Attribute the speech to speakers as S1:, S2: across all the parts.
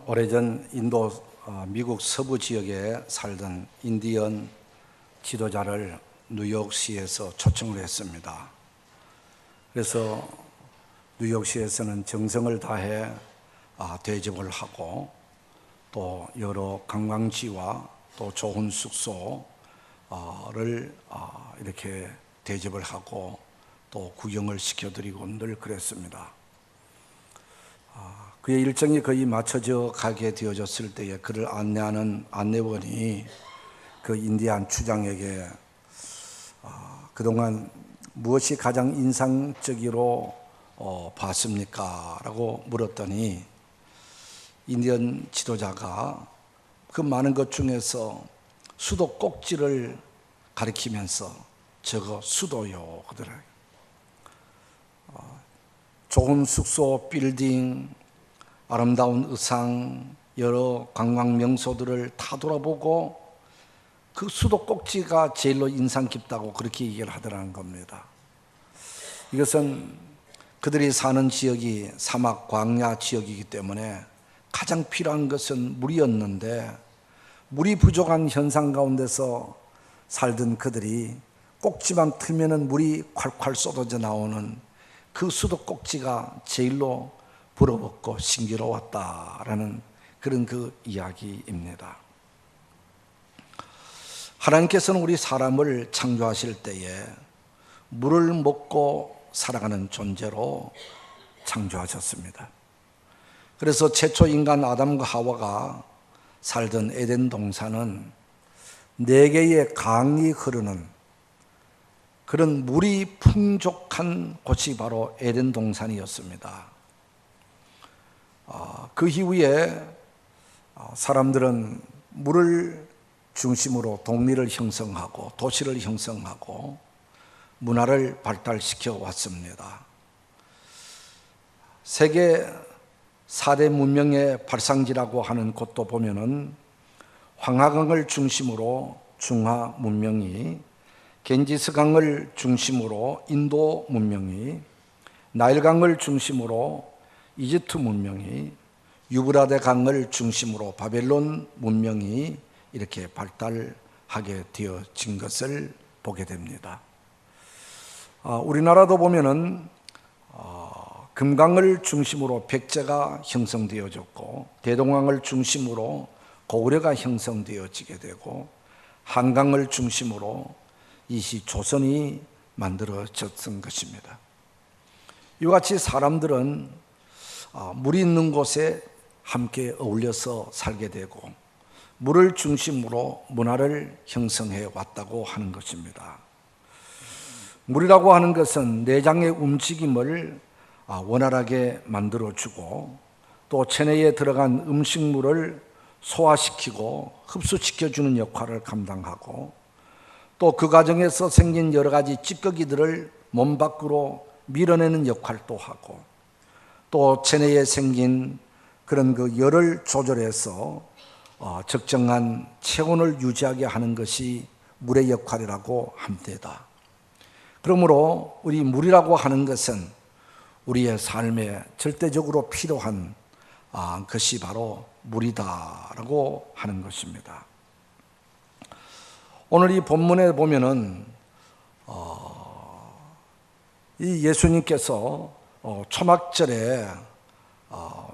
S1: 오래전 인도 미국 서부 지역에 살던 인디언 지도자를 뉴욕시에서 초청을 했습니다. 그래서 뉴욕시에서는 정성을 다해 대접을 하고 또 여러 관광지와 또 좋은 숙소를 이렇게 대접을 하고 또 구경을 시켜드리고 늘 그랬습니다. 그의 일정이 거의 맞춰져 가게 되어졌을 때에 그를 안내하는 안내원이 그 인디안 추장에게 그동안 무엇이 가장 인상적으로 봤습니까? 라고 물었더니 인디언 지도자가 그 많은 것 중에서 수도 꼭지를 가리키면서 저거 수도요 그러더라고요. 좋은 숙소, 빌딩, 아름다운 의상, 여러 관광 명소들을 다 돌아보고 그 수도 꼭지가 제일로 인상 깊다고 그렇게 얘기를 하더라는 겁니다. 이것은 그들이 사는 지역이 사막 광야 지역이기 때문에 가장 필요한 것은 물이었는데 물이 부족한 현상 가운데서 살던 그들이 꼭지만 틀면은 물이 콸콸 쏟아져 나오는 그 수도 꼭지가 제일로 부러웠고 신기로웠다라는 그런 그 이야기입니다. 하나님께서는 우리 사람을 창조하실 때에 물을 먹고 살아가는 존재로 창조하셨습니다. 그래서 최초 인간 아담과 하와가 살던 에덴 동산은 4개의 강이 흐르는 그런 물이 풍족한 곳이 바로 에덴 동산이었습니다. 그 이후에 사람들은 물을 중심으로 동리를 형성하고 도시를 형성하고 문화를 발달시켜 왔습니다. 세계 4대 문명의 발상지라고 하는 곳도 보면은 황하강을 중심으로 중화 문명이, 겐지스강을 중심으로 인도 문명이, 나일강을 중심으로 이집트 문명이, 유브라데 강을 중심으로 바벨론 문명이 이렇게 발달하게 되어진 것을 보게 됩니다. 우리나라도 보면은 금강을 중심으로 백제가 형성되어졌고 대동강을 중심으로 고구려가 형성되어지게 되고 한강을 중심으로 이시 조선이 만들어졌던 것입니다. 이와 같이 사람들은 물이 있는 곳에 함께 어울려서 살게 되고 물을 중심으로 문화를 형성해 왔다고 하는 것입니다. 물이라고 하는 것은 내장의 움직임을 원활하게 만들어주고 또 체내에 들어간 음식물을 소화시키고 흡수시켜주는 역할을 감당하고 또 그 과정에서 생긴 여러 가지 찌꺼기들을 몸 밖으로 밀어내는 역할도 하고 또 체내에 생긴 그런 그 열을 조절해서 적정한 체온을 유지하게 하는 것이 물의 역할이라고 합니다. 그러므로 우리 물이라고 하는 것은 우리의 삶에 절대적으로 필요한 것이 바로 물이다라고 하는 것입니다. 오늘 이 본문에 보면은 이 예수님께서 초막절에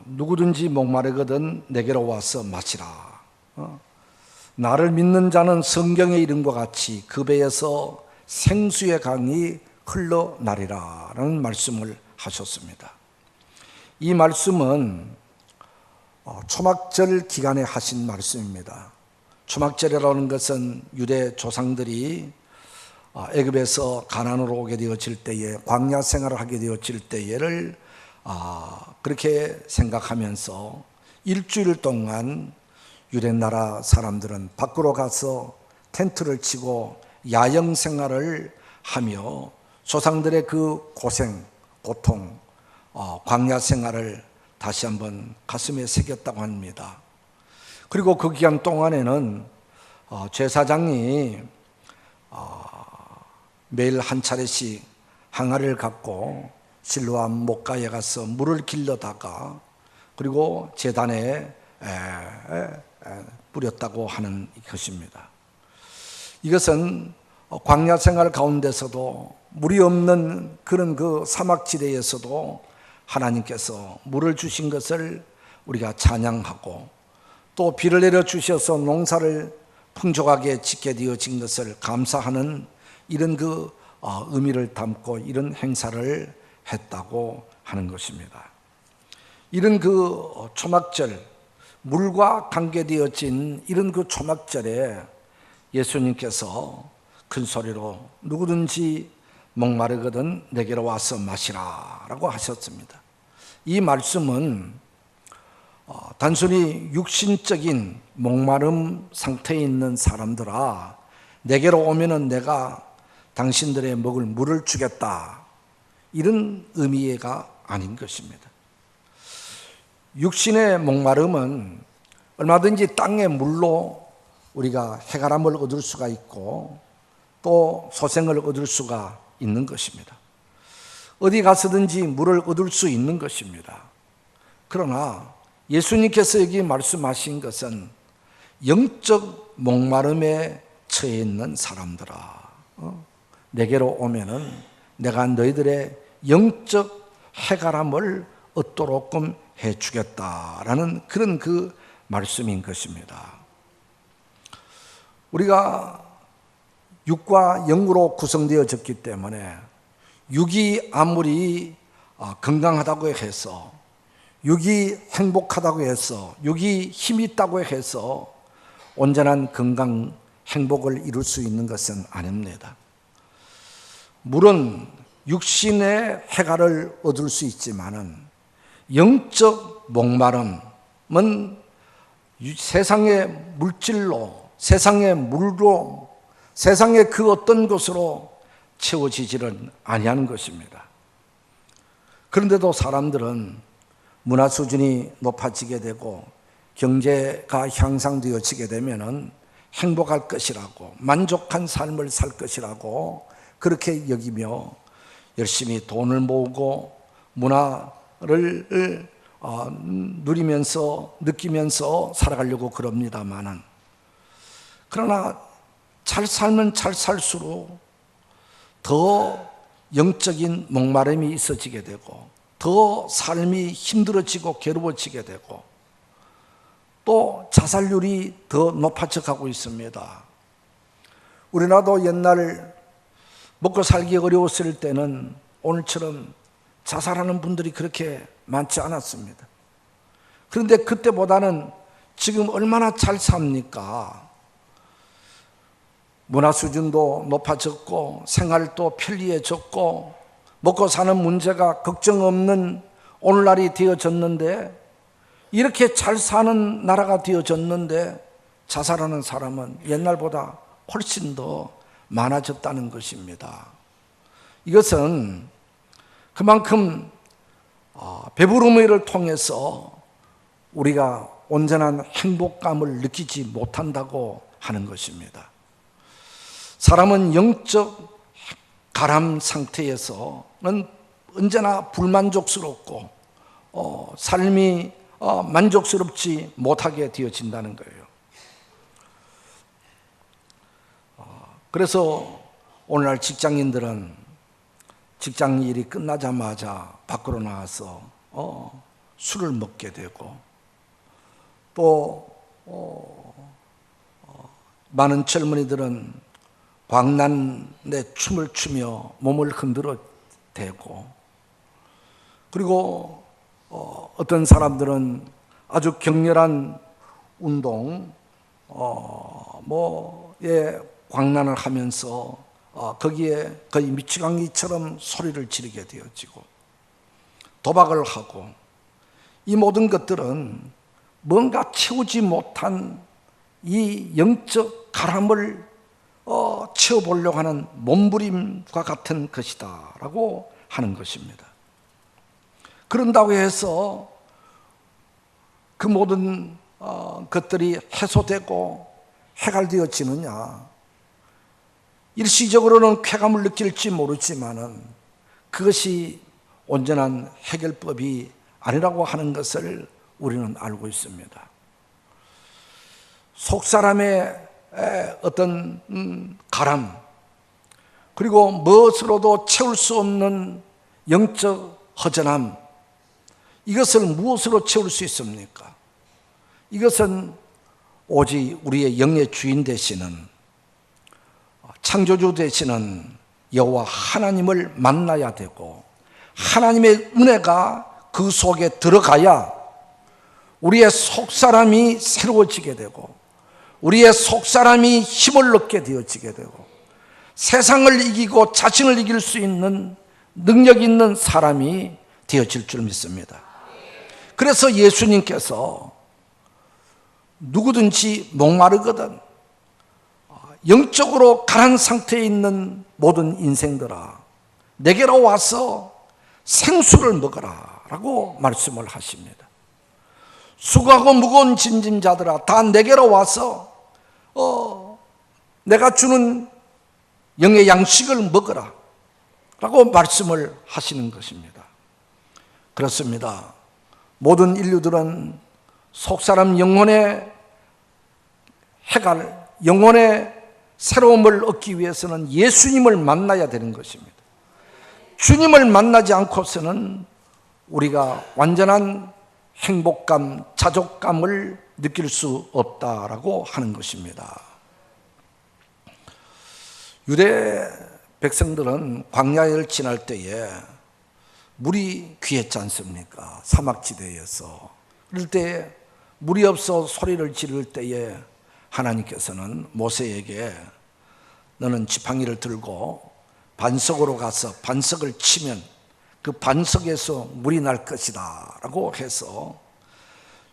S1: 누구든지 목마르거든 내게로 와서 마시라. 나를 믿는 자는 성경의 이름과 같이 그 배에서 생수의 강이 흘러나리라 라는 말씀을 하셨습니다. 이 말씀은 초막절 기간에 하신 말씀입니다. 초막절이라는 것은 유대 조상들이 애굽에서 가나안으로 오게 되어질 때에 광야 생활을 하게 되어질 때를 그렇게 생각하면서 일주일 동안 유대 나라 사람들은 밖으로 가서 텐트를 치고 야영 생활을 하며 조상들의 그 고생, 고통, 광야 생활을 다시 한번 가슴에 새겼다고 합니다. 그리고 그 기간 동안에는 제사장이 매일 한 차례씩 항아리를 갖고 실로암 목가에 가서 물을 길러다가 그리고 제단에 뿌렸다고 하는 것입니다. 이것은 광야 생활 가운데서도 물이 없는 그런 그 사막지대에서도 하나님께서 물을 주신 것을 우리가 찬양하고, 또 비를 내려 주셔서 농사를 풍족하게 짓게 되어진 것을 감사하는 이런 그 의미를 담고 이런 행사를 했다고 하는 것입니다. 이런 그 초막절, 물과 관계되어진 이런 그 초막절에 예수님께서 큰 소리로 누구든지 목마르거든 내게로 와서 마시라 라고 하셨습니다. 이 말씀은 단순히 육신적인 목마름 상태에 있는 사람들아, 내게로 오면은 내가 당신들의 먹을 물을 주겠다, 이런 의미가 아닌 것입니다. 육신의 목마름은 얼마든지 땅의 물로 우리가 해가람을 얻을 수가 있고 또 소생을 얻을 수가 있는 것입니다. 어디 가서든지 물을 얻을 수 있는 것입니다. 그러나 예수님께서 여기 말씀하신 것은 영적 목마름에 처해 있는 사람들아, 내게로 오면은 내가 너희들의 영적 해가람을 얻도록끔 해주겠다라는 그런 그 말씀인 것입니다. 우리가 육과 영으로 구성되어졌기 때문에 육이 아무리 건강하다고 해서, 육이 행복하다고 해서, 육이 힘이 있다고 해서 온전한 건강, 행복을 이룰 수 있는 것은 아닙니다. 물은 육신의 해가를 얻을 수 있지만은 영적 목마름은 세상의 물질로, 세상의 물로, 세상의 그 어떤 것으로 채워지지는 아니하는 것입니다. 그런데도 사람들은 문화 수준이 높아지게 되고 경제가 향상되어지게 되면은 행복할 것이라고, 만족한 삶을 살 것이라고 그렇게 여기며 열심히 돈을 모으고 문화를 누리면서 느끼면서 살아가려고 그럽니다마는, 그러나 잘 살면 잘 살수록 더 영적인 목마름이 있어지게 되고 더 삶이 힘들어지고 괴로워지게 되고 또 자살률이 더 높아져 가고 있습니다. 우리나라도 옛날 먹고 살기 어려웠을 때는 오늘처럼 자살하는 분들이 그렇게 많지 않았습니다. 그런데 그때보다는 지금 얼마나 잘 삽니까? 문화 수준도 높아졌고 생활도 편리해졌고 먹고 사는 문제가 걱정 없는 오늘날이 되어졌는데, 이렇게 잘 사는 나라가 되어졌는데 자살하는 사람은 옛날보다 훨씬 더 많아졌다는 것입니다. 이것은 그만큼 배부름을 통해서 우리가 온전한 행복감을 느끼지 못한다고 하는 것입니다. 사람은 영적 가람 상태에서는 언제나 불만족스럽고 삶이 만족스럽지 못하게 되어진다는 거예요. 그래서 오늘날 직장인들은 직장 일이 끝나자마자 밖으로 나와서 술을 먹게 되고, 또 많은 젊은이들은 광란에 춤을 추며 몸을 흔들어 대고, 그리고 어떤 사람들은 아주 격렬한 운동, 광란을 하면서 거기에 거의 미치광이처럼 소리를 지르게 되어지고 도박을 하고, 이 모든 것들은 뭔가 채우지 못한 이 영적 가람을 채워보려고 하는 몸부림과 같은 것이다 라고 하는 것입니다. 그런다고 해서 그 모든 것들이 해소되고 해결되어지느냐? 일시적으로는 쾌감을 느낄지 모르지만은 그것이 온전한 해결법이 아니라고 하는 것을 우리는 알고 있습니다. 속사람의 어떤 가람, 그리고 무엇으로도 채울 수 없는 영적 허전함, 이것을 무엇으로 채울 수 있습니까? 이것은 오직 우리의 영의 주인 되시는, 창조주 되시는 여호와 하나님을 만나야 되고, 하나님의 은혜가 그 속에 들어가야 우리의 속사람이 새로워지게 되고, 우리의 속사람이 힘을 얻게 되어지게 되고, 세상을 이기고 자신을 이길 수 있는 능력 있는 사람이 되어질 줄 믿습니다. 그래서 예수님께서 누구든지 목마르거든 영적으로 가난 상태에 있는 모든 인생들아, 내게로 와서 생수를 먹어라 라고 말씀을 하십니다. 수고하고 무거운 짐진 자들아, 다 내게로 와서 내가 주는 영의 양식을 먹어라 라고 말씀을 하시는 것입니다. 그렇습니다. 모든 인류들은 속사람 영혼의 해갈, 영혼의 새로움을 얻기 위해서는 예수님을 만나야 되는 것입니다. 주님을 만나지 않고서는 우리가 완전한 행복감, 자족감을 느낄 수 없다라고 하는 것입니다. 유대 백성들은 광야를 지날 때에 물이 귀했지 않습니까? 사막지대에서. 그럴 때 물이 없어 소리를 지를 때에 하나님께서는 모세에게 너는 지팡이를 들고 반석으로 가서 반석을 치면 그 반석에서 물이 날 것이다 라고 해서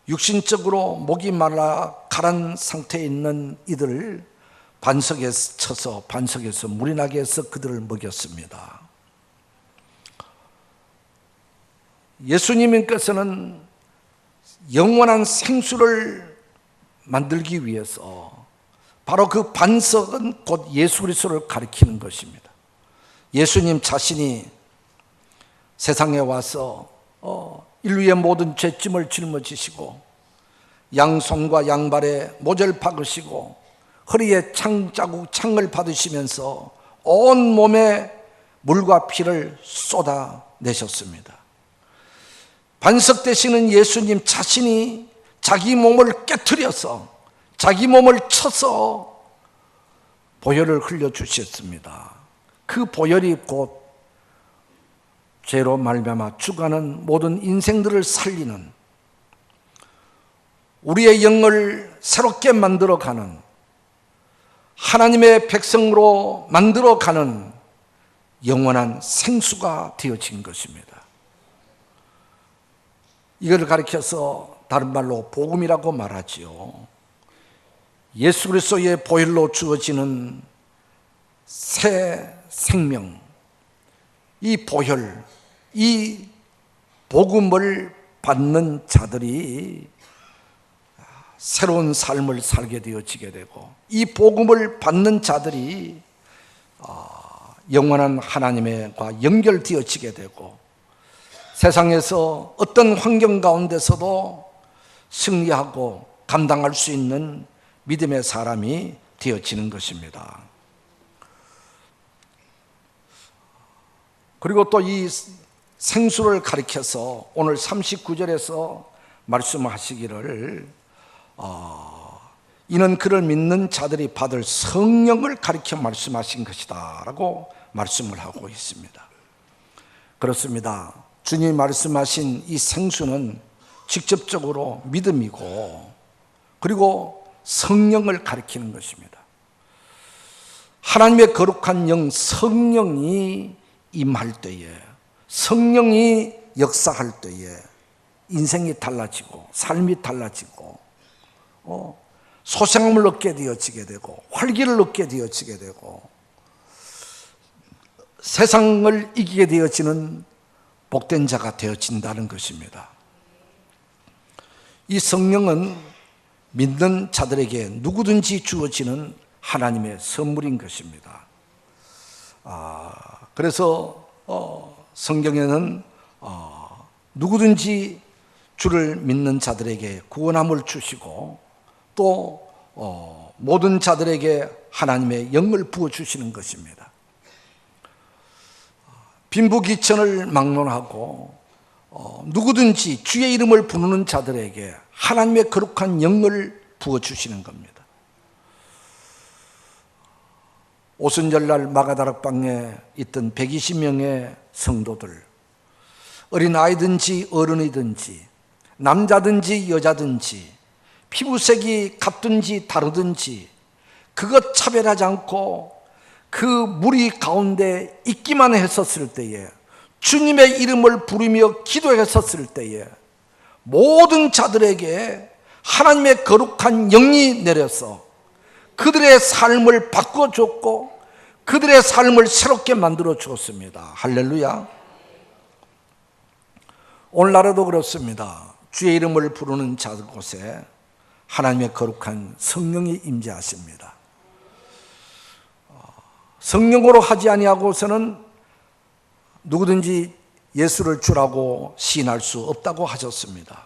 S1: 육신적으로 목이 말라 가란 상태에 있는 이들을 반석에 쳐서 반석에서 물이 나게 해서 그들을 먹였습니다. 예수님께서는 영원한 생수를 만들기 위해서 바로 그 반석은 곧 예수 그리스도를 가리키는 것입니다. 예수님 자신이 세상에 와서 인류의 모든 죄짐을 짊어지시고 양손과 양발에 모절 박으시고 허리에 창을 받으시면서 온 몸에 물과 피를 쏟아내셨습니다. 반석 되시는 예수님 자신이 자기 몸을 깨트려서 자기 몸을 쳐서 보혈을 흘려주셨습니다. 그 보혈이 곧 죄로 말미암아 죽어가는 모든 인생들을 살리는, 우리의 영을 새롭게 만들어가는, 하나님의 백성으로 만들어가는 영원한 생수가 되어진 것입니다. 이걸 가리켜서 다른 말로 복음이라고 말하지요. 예수 그리스도의 보혈로 주어지는 새 생명, 이 보혈, 이 복음을 받는 자들이 새로운 삶을 살게 되어지게 되고, 이 복음을 받는 자들이 영원한 하나님과 연결되어지게 되고, 세상에서 어떤 환경 가운데서도 승리하고 감당할 수 있는 믿음의 사람이 되어지는 것입니다. 그리고 또 이 생수를 가리켜서 오늘 39절에서 말씀하시기를 이는 그를 믿는 자들이 받을 성령을 가리켜 말씀하신 것이다 라고 말씀을 하고 있습니다. 그렇습니다. 주님이 말씀하신 이 생수는 직접적으로 믿음이고, 그리고 성령을 가리키는 것입니다. 하나님의 거룩한 영 성령이 임할 때에, 성령이 역사할 때에 인생이 달라지고 삶이 달라지고 소생함을 얻게 되어지게 되고 활기를 얻게 되어지게 되고 세상을 이기게 되어지는 복된 자가 되어진다는 것입니다. 이 성령은 믿는 자들에게 누구든지 주어지는 하나님의 선물인 것입니다. 그래서 성경에는 누구든지 주를 믿는 자들에게 구원함을 주시고 또 모든 자들에게 하나님의 영을 부어주시는 것입니다. 빈부귀천을 막론하고 누구든지 주의 이름을 부르는 자들에게 하나님의 거룩한 영을 부어주시는 겁니다. 오순절날 마가다락방에 있던 120명의 성도들, 어린아이든지 어른이든지 남자든지 여자든지 피부색이 같든지 다르든지 그것 차별하지 않고 그 무리 가운데 있기만 했었을 때에, 주님의 이름을 부르며 기도했었을 때에 모든 자들에게 하나님의 거룩한 영이 내려서 그들의 삶을 바꿔줬고 그들의 삶을 새롭게 만들어 주었습니다. 할렐루야. 오늘날에도 그렇습니다. 주의 이름을 부르는 자 곳에 하나님의 거룩한 성령이 임재하십니다. 성령으로 하지 아니하고서는 누구든지 예수를 주라고 시인할 수 없다고 하셨습니다.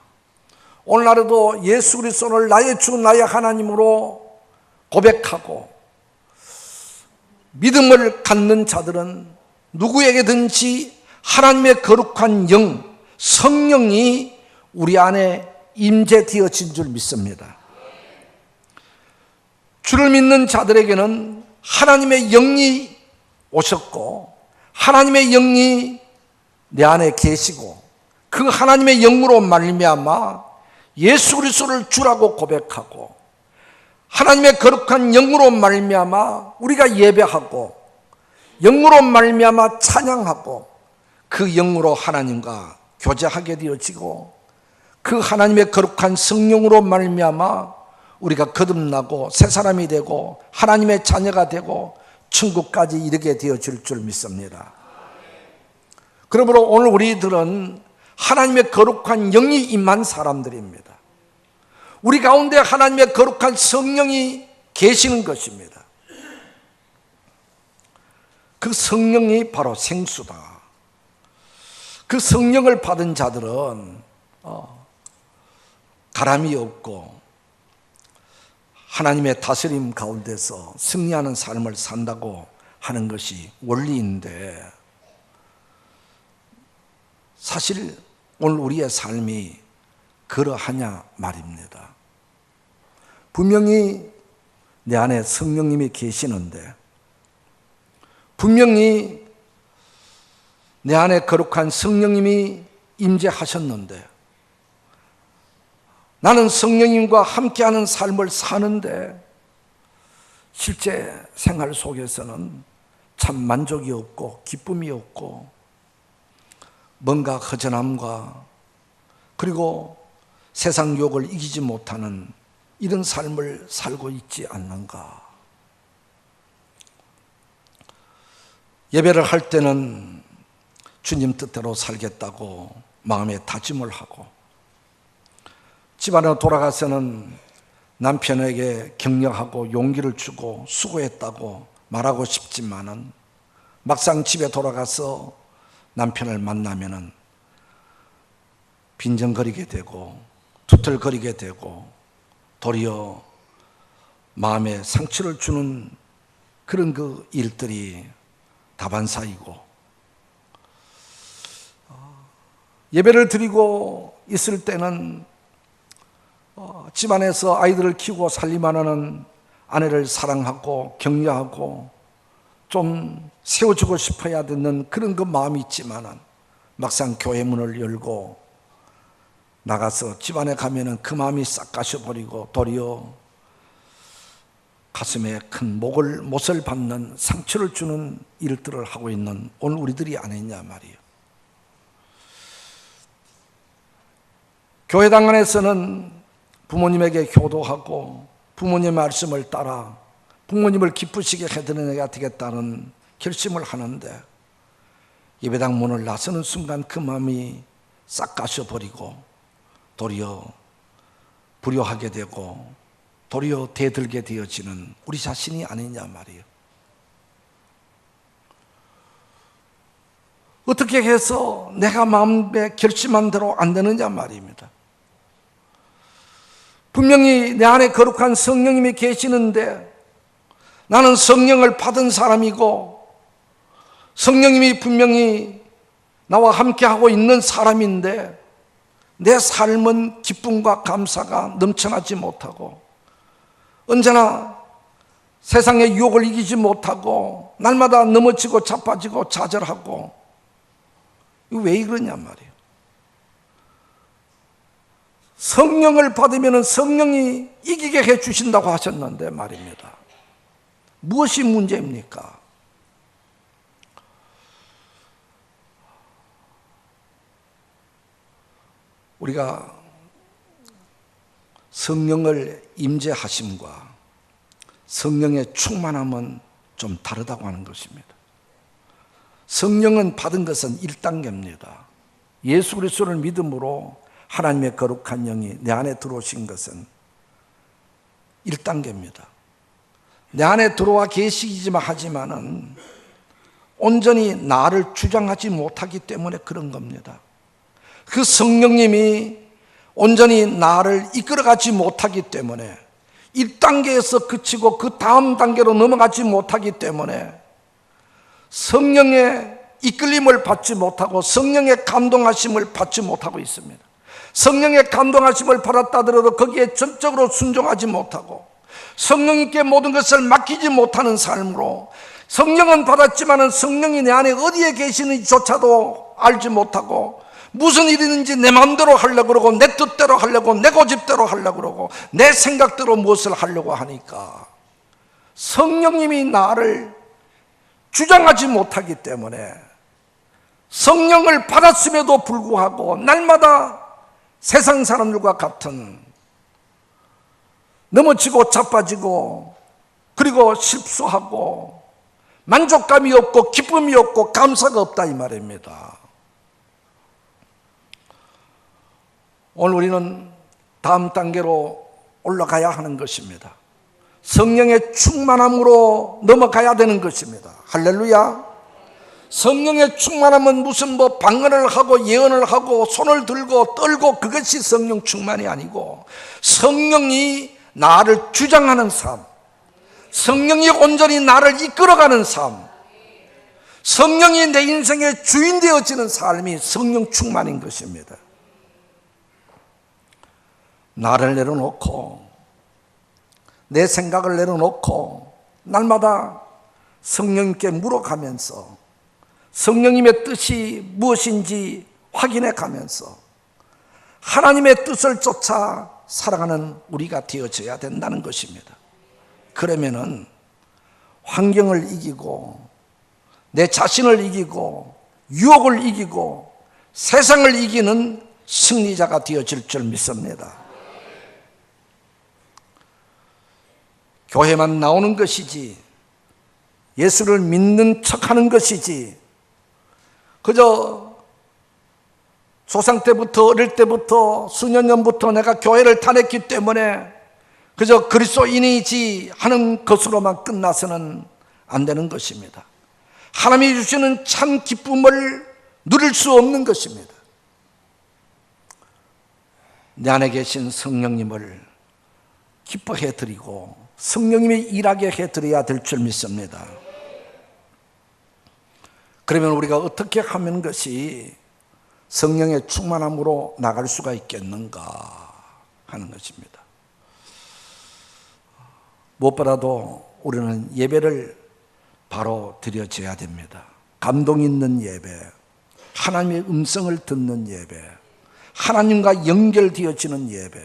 S1: 오늘날에도 예수 그리스도를 나의 주 나의 하나님으로 고백하고 믿음을 갖는 자들은 누구에게든지 하나님의 거룩한 영, 성령이 우리 안에 임재되어진 줄 믿습니다. 주를 믿는 자들에게는 하나님의 영이 오셨고 하나님의 영이 내 안에 계시고 그 하나님의 영으로 말미암아 예수 그리스도를 주라고 고백하고 하나님의 거룩한 영으로 말미암아 우리가 예배하고 영으로 말미암아 찬양하고 그 영으로 하나님과 교제하게 되어지고 그 하나님의 거룩한 성령으로 말미암아 우리가 거듭나고 새 사람이 되고 하나님의 자녀가 되고 천국까지 이르게 되어질 줄 믿습니다. 그러므로 오늘 우리들은 하나님의 거룩한 영이 임한 사람들입니다. 우리 가운데 하나님의 거룩한 성령이 계시는 것입니다. 그 성령이 바로 생수다. 그 성령을 받은 자들은 가람이 없고 하나님의 다스림 가운데서 승리하는 삶을 산다고 하는 것이 원리인데, 사실 오늘 우리의 삶이 그러하냐 말입니다. 분명히 내 안에 성령님이 계시는데, 분명히 내 안에 거룩한 성령님이 임재하셨는데, 나는 성령님과 함께하는 삶을 사는데 실제 생활 속에서는 참 만족이 없고 기쁨이 없고 뭔가 허전함과 그리고 세상 유혹을 이기지 못하는 이런 삶을 살고 있지 않는가. 예배를 할 때는 주님 뜻대로 살겠다고 마음에 다짐을 하고, 집안에 돌아가서는 남편에게 격려하고 용기를 주고 수고했다고 말하고 싶지만은 막상 집에 돌아가서 남편을 만나면은 빈정거리게 되고 투덜거리게 되고 도리어 마음에 상처를 주는 그런 그 일들이 다반사이고, 예배를 드리고 있을 때는 집안에서 아이들을 키우고 살림하는 아내를 사랑하고 격려하고 좀 세워주고 싶어야 되는 그런 그 마음이 있지만은 막상 교회 문을 열고 나가서 집안에 가면은 그 마음이 싹 가셔버리고 도리어 가슴에 큰 못을 받는 상처를 주는 일들을 하고 있는 오늘 우리들이 아니냐 말이에요. 교회당 안에서는 부모님에게 효도하고 부모님의 말씀을 따라 부모님을 기쁘시게 해드려야 되겠다는 결심을 하는데, 예배당 문을 나서는 순간 그 마음이 싹 가셔버리고 도리어 불효하게 되고 도리어 대들게 되어지는 우리 자신이 아니냐 말이에요. 어떻게 해서 내가 마음에 결심한 대로 안 되느냐 말입니다. 분명히 내 안에 거룩한 성령님이 계시는데 나는 성령을 받은 사람이고 성령님이 분명히 나와 함께하고 있는 사람인데 내 삶은 기쁨과 감사가 넘쳐나지 못하고 언제나 세상의 유혹을 이기지 못하고 날마다 넘어지고 자빠지고 좌절하고 이거 왜 그러냔 말이에요. 성령을 받으면 성령이 이기게 해주신다고 하셨는데 말입니다. 무엇이 문제입니까? 우리가 성령을 임재하심과 성령의 충만함은 좀 다르다고 하는 것입니다. 성령은 받은 것은 1단계입니다. 예수 그리스도를 믿음으로 하나님의 거룩한 영이 내 안에 들어오신 것은 1단계입니다. 내 안에 들어와 계시기만 하지만은 온전히 나를 주장하지 못하기 때문에 그런 겁니다. 그 성령님이 온전히 나를 이끌어가지 못하기 때문에 1단계에서 그치고 그 다음 단계로 넘어가지 못하기 때문에 성령의 이끌림을 받지 못하고 성령의 감동하심을 받지 못하고 있습니다. 성령의 감동하심을 받았다 하더라도 거기에 전적으로 순종하지 못하고 성령님께 모든 것을 맡기지 못하는 삶으로 성령은 받았지만 성령이 내 안에 어디에 계시는지조차도 알지 못하고 무슨 일이든지 내 마음대로 하려고 그러고 내 뜻대로 하려고 내 고집대로 하려고 그러고 내 생각대로 무엇을 하려고 하니까 성령님이 나를 주장하지 못하기 때문에 성령을 받았음에도 불구하고 날마다 세상 사람들과 같은 넘어지고 자빠지고 그리고 실수하고 만족감이 없고 기쁨이 없고 감사가 없다 이 말입니다. 오늘 우리는 다음 단계로 올라가야 하는 것입니다. 성령의 충만함으로 넘어가야 되는 것입니다. 할렐루야. 성령의 충만함은 무슨 방언을 하고 예언을 하고 손을 들고 떨고 그것이 성령 충만이 아니고 성령이 나를 주장하는 삶, 성령이 온전히 나를 이끌어가는 삶, 성령이 내 인생의 주인 되어지는 삶이 성령 충만인 것입니다. 나를 내려놓고 내 생각을 내려놓고 날마다 성령님께 물어가면서 성령님의 뜻이 무엇인지 확인해 가면서 하나님의 뜻을 쫓아 살아가는 우리가 되어져야 된다는 것입니다. 그러면은 환경을 이기고 내 자신을 이기고 유혹을 이기고 세상을 이기는 승리자가 되어질 줄 믿습니다. 교회만 나오는 것이지 예수를 믿는 척하는 것이지 그저 조상 때부터 어릴 때부터 수년 전부터 내가 교회를 다녔기 때문에 그저 그리스도인이지 하는 것으로만 끝나서는 안 되는 것입니다. 하나님이 주시는 참 기쁨을 누릴 수 없는 것입니다. 내 안에 계신 성령님을 기뻐해 드리고 성령님이 일하게 해드려야 될 줄 믿습니다. 그러면 우리가 어떻게 하면 것이 성령의 충만함으로 나갈 수가 있겠는가 하는 것입니다. 무엇보다도 우리는 예배를 바로 드려져야 됩니다. 감동 있는 예배, 하나님의 음성을 듣는 예배, 하나님과 연결되어지는 예배,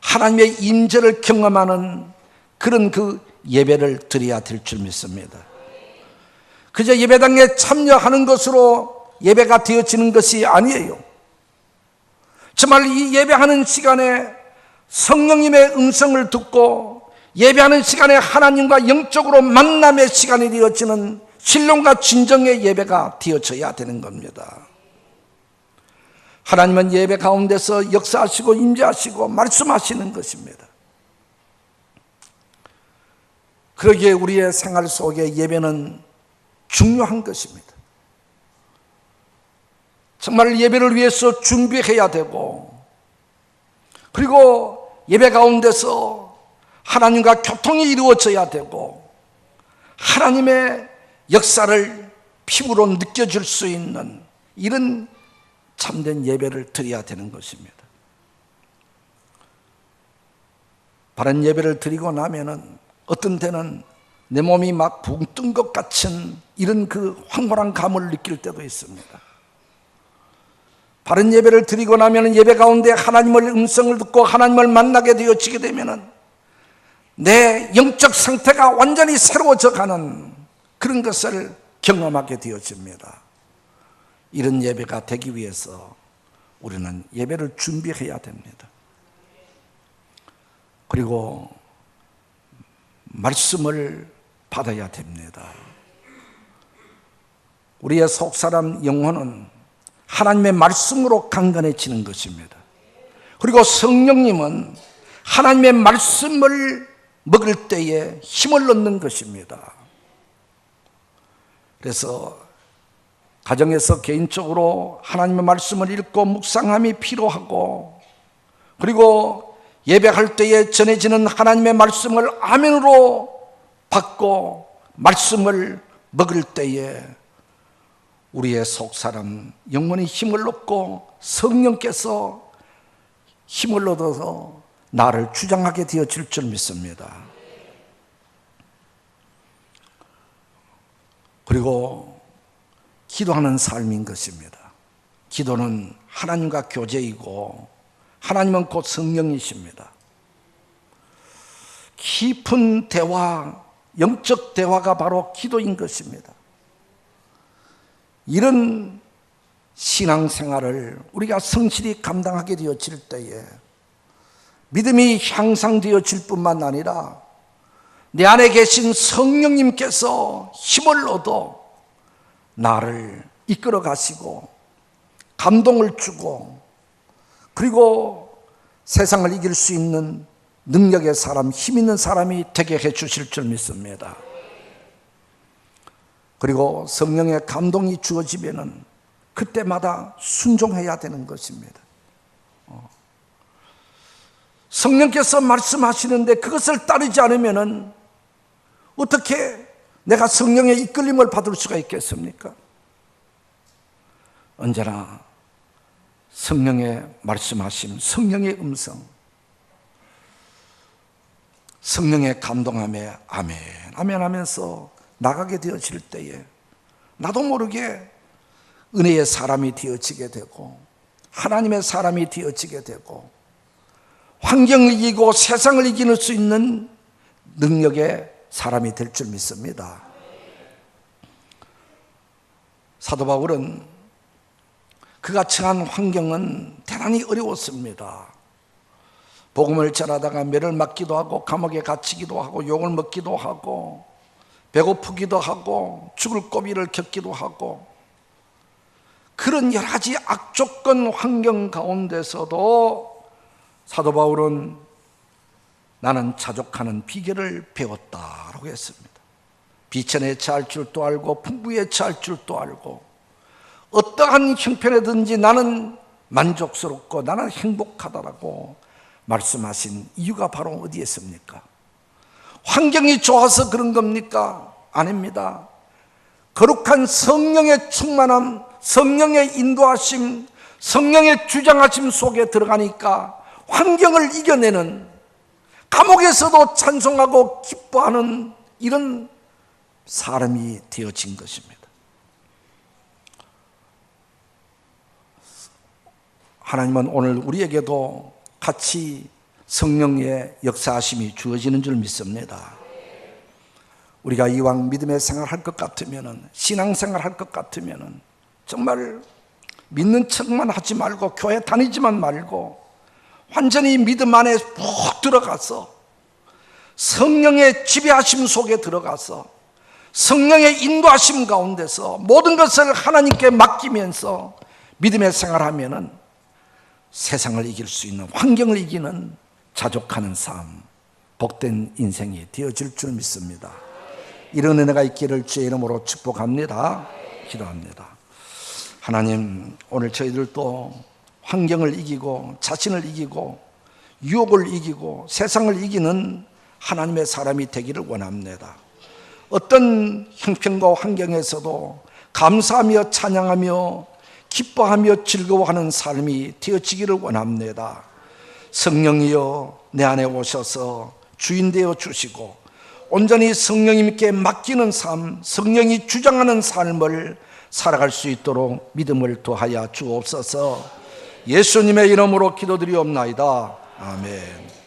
S1: 하나님의 임재를 경험하는 그런 그 예배를 드려야 될 줄 믿습니다. 그저 예배당에 참여하는 것으로 예배가 되어지는 것이 아니에요. 정말 이 예배하는 시간에 성령님의 음성을 듣고 예배하는 시간에 하나님과 영적으로 만남의 시간이 되어지는 신령과 진정의 예배가 되어져야 되는 겁니다. 하나님은 예배 가운데서 역사하시고 임재하시고 말씀하시는 것입니다. 그러기에 우리의 생활 속에 예배는 중요한 것입니다. 정말 예배를 위해서 준비해야 되고 그리고 예배 가운데서 하나님과 교통이 이루어져야 되고 하나님의 역사를 피부로 느껴줄 수 있는 이런 참된 예배를 드려야 되는 것입니다. 바른 예배를 드리고 나면은 어떤 때는 내 몸이 막 붕 뜬 것 같은 이런 그 황홀한 감을 느낄 때도 있습니다. 바른 예배를 드리고 나면 예배 가운데 하나님의 음성을 듣고 하나님을 만나게 되어지게 되면 내 영적 상태가 완전히 새로워져 가는 그런 것을 경험하게 되어집니다. 이런 예배가 되기 위해서 우리는 예배를 준비해야 됩니다. 그리고 말씀을 받아야 됩니다. 우리의 속사람 영혼은 하나님의 말씀으로 강건해지는 것입니다. 그리고 성령님은 하나님의 말씀을 먹을 때에 힘을 얻는 것입니다. 그래서 가정에서 개인적으로 하나님의 말씀을 읽고 묵상함이 필요하고, 그리고 예배할 때에 전해지는 하나님의 말씀을 아멘으로 받고 말씀을 먹을 때에 우리의 속사람 영혼이 힘을 얻고 성령께서 힘을 얻어서 나를 주장하게 되어질 줄 믿습니다. 그리고 기도하는 삶인 것입니다. 기도는 하나님과 교제이고 하나님은 곧 성령이십니다. 깊은 대화, 영적 대화가 바로 기도인 것입니다. 이런 신앙생활을 우리가 성실히 감당하게 되어질 때에 믿음이 향상되어질 뿐만 아니라 내 안에 계신 성령님께서 힘을 얻어 나를 이끌어 가시고 감동을 주고, 그리고 세상을 이길 수 있는 능력의 사람, 힘 있는 사람이 되게 해 주실 줄 믿습니다. 그리고 성령의 감동이 주어지면은 그때마다 순종해야 되는 것입니다. 성령께서 말씀하시는데 그것을 따르지 않으면은 어떻게 내가 성령의 이끌림을 받을 수가 있겠습니까? 언제나 성령의 말씀하심, 성령의 음성, 성령의 감동함에 아멘, 아멘 하면서 나가게 되어질 때에 나도 모르게 은혜의 사람이 되어지게 되고 하나님의 사람이 되어지게 되고 환경을 이기고 세상을 이길 수 있는 능력의 사람이 될 줄 믿습니다. 사도 바울은 그가 처한 환경은 대단히 어려웠습니다. 복음을 전하다가 매를 맞기도 하고 감옥에 갇히기도 하고 욕을 먹기도 하고 배고프기도 하고 죽을 고비를 겪기도 하고 그런 여러 가지 악조건 환경 가운데서도 사도 바울은 나는 자족하는 비결을 배웠다라고 했습니다. 비천에 처할 줄도 알고 풍부에 처할 줄도 알고 어떠한 형편이든지 나는 만족스럽고 나는 행복하다라고 말씀하신 이유가 바로 어디에 있습니까? 환경이 좋아서 그런 겁니까? 아닙니다. 거룩한 성령의 충만함, 성령의 인도하심, 성령의 주장하심 속에 들어가니까 환경을 이겨내는, 감옥에서도 찬송하고 기뻐하는 이런 사람이 되어진 것입니다. 하나님은 오늘 우리에게도 같이 성령의 역사하심이 주어지는 줄 믿습니다. 우리가 이왕 믿음의 생활할 것 같으면, 신앙생활 할 것 같으면 정말 믿는 척만 하지 말고 교회 다니지만 말고 완전히 믿음 안에 푹 들어가서 성령의 지배하심 속에 들어가서 성령의 인도하심 가운데서 모든 것을 하나님께 맡기면서 믿음의 생활하면은 세상을 이길 수 있는, 환경을 이기는 자족하는 삶, 복된 인생이 되어질 줄 믿습니다. 이런 은혜가 있기를 주의 이름으로 축복합니다. 기도합니다. 하나님, 오늘 저희들도 환경을 이기고 자신을 이기고 유혹을 이기고 세상을 이기는 하나님의 사람이 되기를 원합니다. 어떤 형편과 환경에서도 감사하며 찬양하며 기뻐하며 즐거워하는 삶이 되어지기를 원합니다. 성령이여 내 안에 오셔서 주인 되어 주시고 온전히 성령님께 맡기는 삶, 성령이 주장하는 삶을 살아갈 수 있도록 믿음을 더하여 주옵소서. 예수님의 이름으로 기도드리옵나이다. 아멘.